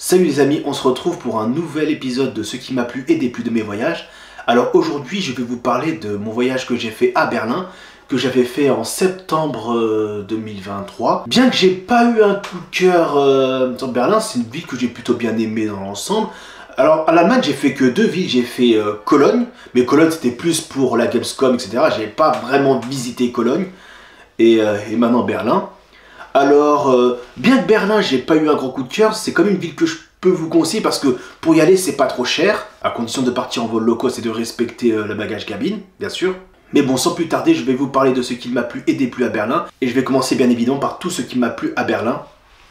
Salut les amis, on se retrouve pour un nouvel épisode de ce qui m'a plu et déplu de mes voyages. Alors aujourd'hui, je vais vous parler de mon voyage que j'ai fait à Berlin, que j'avais fait en septembre 2023. Bien que j'ai pas eu un coup de cœur sur Berlin, c'est une ville que j'ai plutôt bien aimée dans l'ensemble. Alors, à l'Allemagne, j'ai fait que deux villes. J'ai fait Cologne, mais Cologne, c'était plus pour la Gamescom, etc. J'ai pas vraiment visité Cologne. Et maintenant Berlin. Alors, bien que Berlin, j'ai pas eu un gros coup de cœur, c'est quand même une ville que je peux vous conseiller parce que pour y aller, c'est pas trop cher, à condition de partir en vol low cost et de respecter le bagage cabine, bien sûr. Mais bon, sans plus tarder, je vais vous parler de ce qui m'a plu et déplu à Berlin. Et je vais commencer bien évidemment par tout ce qui m'a plu à Berlin.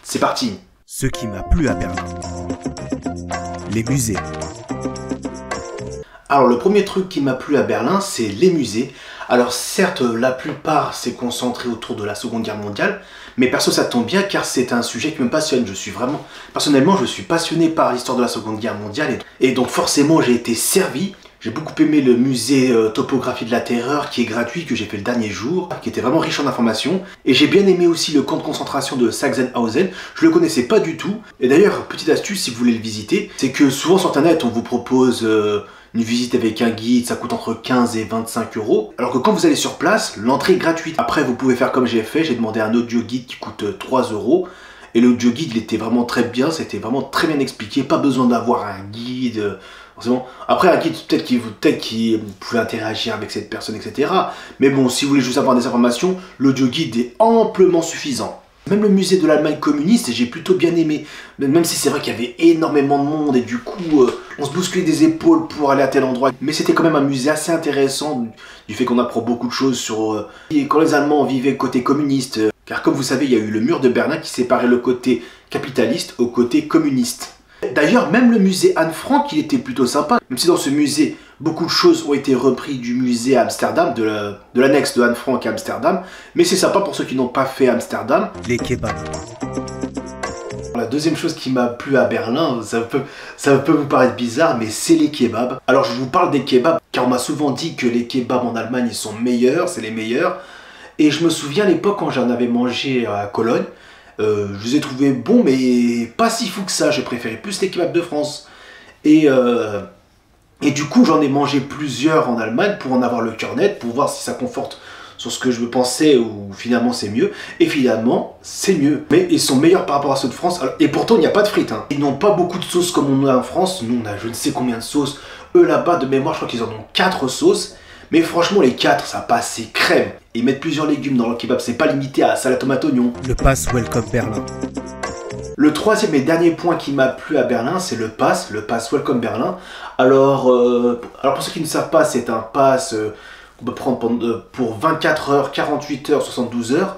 C'est parti! Ce qui m'a plu à Berlin. Les musées. Alors le premier truc qui m'a plu à Berlin, c'est les musées. Alors certes, la plupart s'est concentré autour de la Seconde Guerre mondiale, mais perso ça tombe bien car c'est un sujet qui me passionne. Personnellement, je suis passionné par l'histoire de la Seconde Guerre mondiale et donc forcément j'ai été servi. J'ai beaucoup aimé le musée Topographie de la Terreur qui est gratuit, que j'ai fait le dernier jour, qui était vraiment riche en informations. Et j'ai bien aimé aussi le camp de concentration de Sachsenhausen. Je le connaissais pas du tout. Et d'ailleurs, petite astuce si vous voulez le visiter, c'est que souvent sur internet on vous propose une visite avec un guide, ça coûte entre 15 et 25 euros. Alors que quand vous allez sur place, l'entrée est gratuite. Après vous pouvez faire comme j'ai fait, j'ai demandé un audio guide qui coûte 3 euros. Et l'audio guide il était vraiment très bien, c'était vraiment très bien expliqué, pas besoin d'avoir un guide. Après un guide peut-être qu'il pouvait interagir avec cette personne, etc. Mais bon, si vous voulez juste avoir des informations, l'audio guide est amplement suffisant. Même le musée de l'Allemagne communiste, j'ai plutôt bien aimé. Même si c'est vrai qu'il y avait énormément de monde et du coup, on se bousculait des épaules pour aller à tel endroit. Mais c'était quand même un musée assez intéressant du fait qu'on apprend beaucoup de choses sur quand les Allemands vivaient côté communiste. Car comme vous savez, il y a eu le mur de Berlin qui séparait le côté capitaliste au côté communiste. D'ailleurs, même le musée Anne Frank, il était plutôt sympa. Même si dans ce musée, beaucoup de choses ont été reprises du musée à Amsterdam, de l'annexe de Anne Frank à Amsterdam. Mais c'est sympa pour ceux qui n'ont pas fait Amsterdam. Les kebabs. La deuxième chose qui m'a plu à Berlin, ça peut vous paraître bizarre, mais c'est les kebabs. Alors je vous parle des kebabs, car on m'a souvent dit que les kebabs en Allemagne, ils sont meilleurs, c'est les meilleurs. Et je me souviens à l'époque quand j'en avais mangé à Cologne, je les ai trouvés bons, mais pas si fous que ça. J'ai préféré plus les kebabs de France. Et du coup, j'en ai mangé plusieurs en Allemagne pour en avoir le cœur net, pour voir si ça conforte sur ce que je pensais ou finalement c'est mieux. Et finalement, c'est mieux. Mais ils sont meilleurs par rapport à ceux de France. Alors, et pourtant, il n'y a pas de frites. Ils n'ont pas beaucoup de sauces comme on a en France. Nous, on a je ne sais combien de sauces. Eux, là-bas, de mémoire, je crois qu'ils en ont 4 sauces. Mais franchement, les 4, ça passe, c'est crème. Ils mettent plusieurs légumes dans le kebab, c'est pas limité à salade tomate oignon. Le pass Welcome Berlin. Le troisième et dernier point qui m'a plu à Berlin, c'est le pass Welcome Berlin. Alors pour ceux qui ne savent pas, c'est un pass qu'on peut prendre pour 24 heures, 48 heures, 72 heures.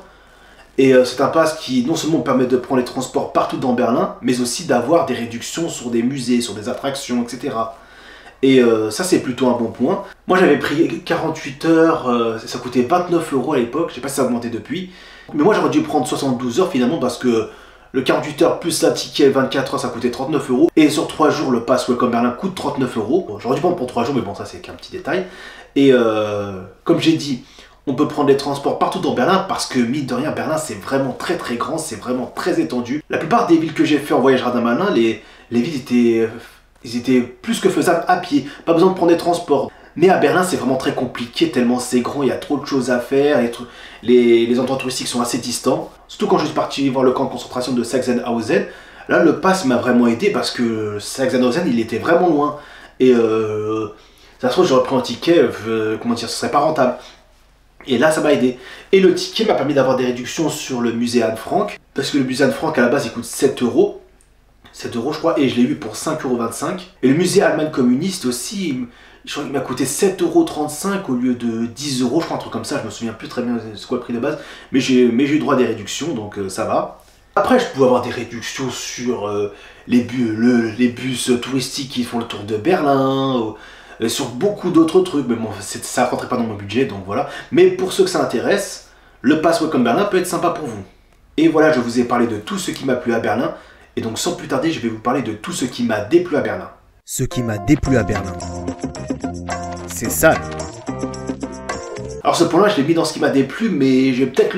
Et c'est un pass qui non seulement permet de prendre les transports partout dans Berlin, mais aussi d'avoir des réductions sur des musées, sur des attractions, etc. Et ça c'est plutôt un bon point. Moi j'avais pris 48 heures, ça coûtait 29 euros à l'époque, je sais pas si ça a augmenté depuis. Mais moi j'aurais dû prendre 72 heures finalement parce que le 48 heures plus un ticket 24 heures ça coûtait 39 euros. Et sur 3 jours le pass Welcome Berlin coûte 39 euros. Bon, j'aurais dû prendre pour 3 jours mais bon ça c'est qu'un petit détail. Et comme j'ai dit, on peut prendre les transports partout dans Berlin parce que mine de rien Berlin c'est vraiment très très grand, c'est vraiment très étendu. La plupart des villes que j'ai fait en voyage radin malin, les villes étaient... Ils étaient plus que faisables à pied, pas besoin de prendre des transports. Mais à Berlin, c'est vraiment très compliqué, tellement c'est grand, il y a trop de choses à faire, les endroits touristiques sont assez distants. Surtout quand je suis parti voir le camp de concentration de Sachsenhausen, là le pass m'a vraiment aidé parce que Sachsenhausen, il était vraiment loin. Et ça se trouve, j'aurais pris un ticket, ce serait pas rentable. Et là, ça m'a aidé. Et le ticket m'a permis d'avoir des réductions sur le musée Anne Frank, parce que le musée Anne Frank, à la base, il coûte 7 euros. 7 euros je crois, et je l'ai eu pour 5,25 euros. Et le musée Allemagne communiste aussi, je crois qu'il m'a coûté 7,35 euros au lieu de 10 euros, je crois, un truc comme ça, je me souviens plus très bien c'est quoi le prix de base, mais j'ai eu droit à des réductions, donc ça va. Après, je pouvais avoir des réductions sur les bus touristiques qui font le tour de Berlin, sur beaucoup d'autres trucs, mais bon, ça ne rentrait pas dans mon budget, donc voilà. Mais pour ceux que ça intéresse, le pass Welcome Berlin peut être sympa pour vous. Et voilà, je vous ai parlé de tout ce qui m'a plu à Berlin. Et donc sans plus tarder, je vais vous parler de tout ce qui m'a déplu à Berlin. Ce qui m'a déplu à Berlin. C'est sale. Alors ce point-là, je l'ai mis dans ce qui m'a déplu, mais je vais peut-être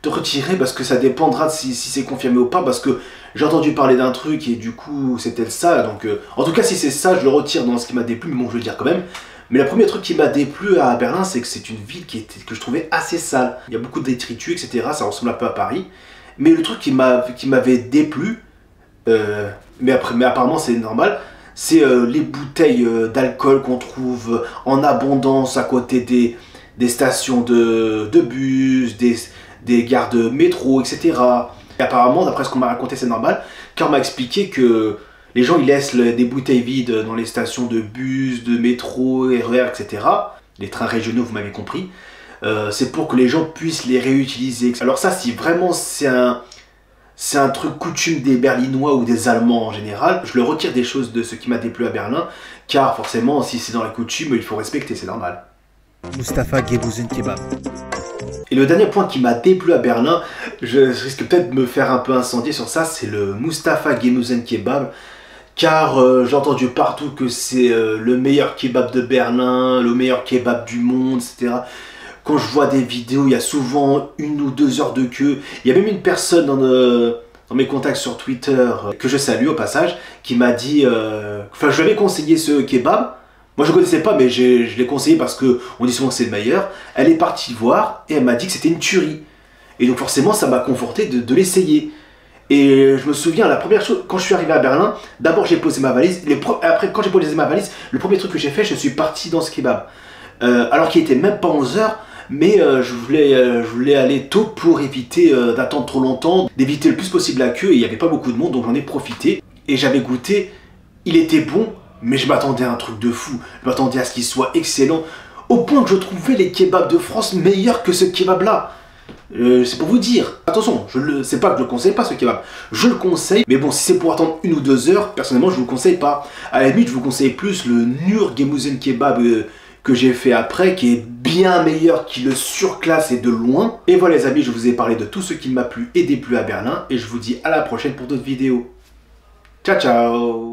te retirer parce que ça dépendra de si c'est confirmé ou pas, parce que j'ai entendu parler d'un truc et du coup c'était ça. Donc, en tout cas, si c'est ça, je le retire dans ce qui m'a déplu, mais bon, je vais le dire quand même. Mais le premier truc qui m'a déplu à Berlin, c'est que c'est une ville que je trouvais assez sale. Il y a beaucoup de détritus, etc. Ça ressemble un peu à Paris. Mais le truc qui m'avait déplu, mais apparemment c'est normal, c'est les bouteilles d'alcool qu'on trouve en abondance à côté des stations de bus, des gares de métro, etc. Et apparemment, d'après ce qu'on m'a raconté, c'est normal, car on m'a expliqué que les gens ils laissent des bouteilles vides dans les stations de bus, de métro, RER, etc. Les trains régionaux, vous m'avez compris. C'est pour que les gens puissent les réutiliser. Alors ça, si vraiment c'est un truc coutume des Berlinois ou des Allemands en général, je le retire des choses de ce qui m'a déplu à Berlin, car forcément, si c'est dans les coutumes, il faut respecter, c'est normal. Mustapha Gemüse Kebab. Et le dernier point qui m'a déplu à Berlin, je risque peut-être de me faire un peu incendier sur ça, c'est le Mustapha Gemüse Kebab. Car j'ai entendu partout que c'est le meilleur kebab de Berlin, le meilleur kebab du monde, etc. Quand je vois des vidéos, il y a souvent 1 ou 2 heures de queue. Il y a même une personne dans mes contacts sur Twitter, que je salue au passage, qui m'a dit... Enfin, je lui avais conseillé ce kebab. Moi, je ne connaissais pas, mais je l'ai conseillé parce qu'on dit souvent que c'est le meilleur. Elle est partie voir et elle m'a dit que c'était une tuerie. Et donc forcément, ça m'a conforté de l'essayer. Et je me souviens, la première chose, quand je suis arrivé à Berlin, d'abord j'ai posé ma valise. Après, quand j'ai posé ma valise, le premier truc que j'ai fait, je suis parti dans ce kebab. Alors qu'il était même pas 11 h, mais je voulais aller tôt pour éviter d'attendre trop longtemps, d'éviter le plus possible la queue. Et il n'y avait pas beaucoup de monde, donc j'en ai profité. Et j'avais goûté, il était bon, mais je m'attendais à un truc de fou. Je m'attendais à ce qu'il soit excellent, au point que je trouvais les kebabs de France meilleurs que ce kebab-là. C'est pour vous dire, attention, c'est pas que je le conseille pas ce kebab, je le conseille, mais bon, si c'est pour attendre 1 ou 2 heures, personnellement je vous le conseille pas. À la limite, je vous conseille plus le Nur Gemüse Kebab que j'ai fait après, qui est bien meilleur, qui le surclasse et de loin. Et voilà les amis, je vous ai parlé de tout ce qui m'a plu et déplu à Berlin, et je vous dis à la prochaine pour d'autres vidéos. Ciao ciao.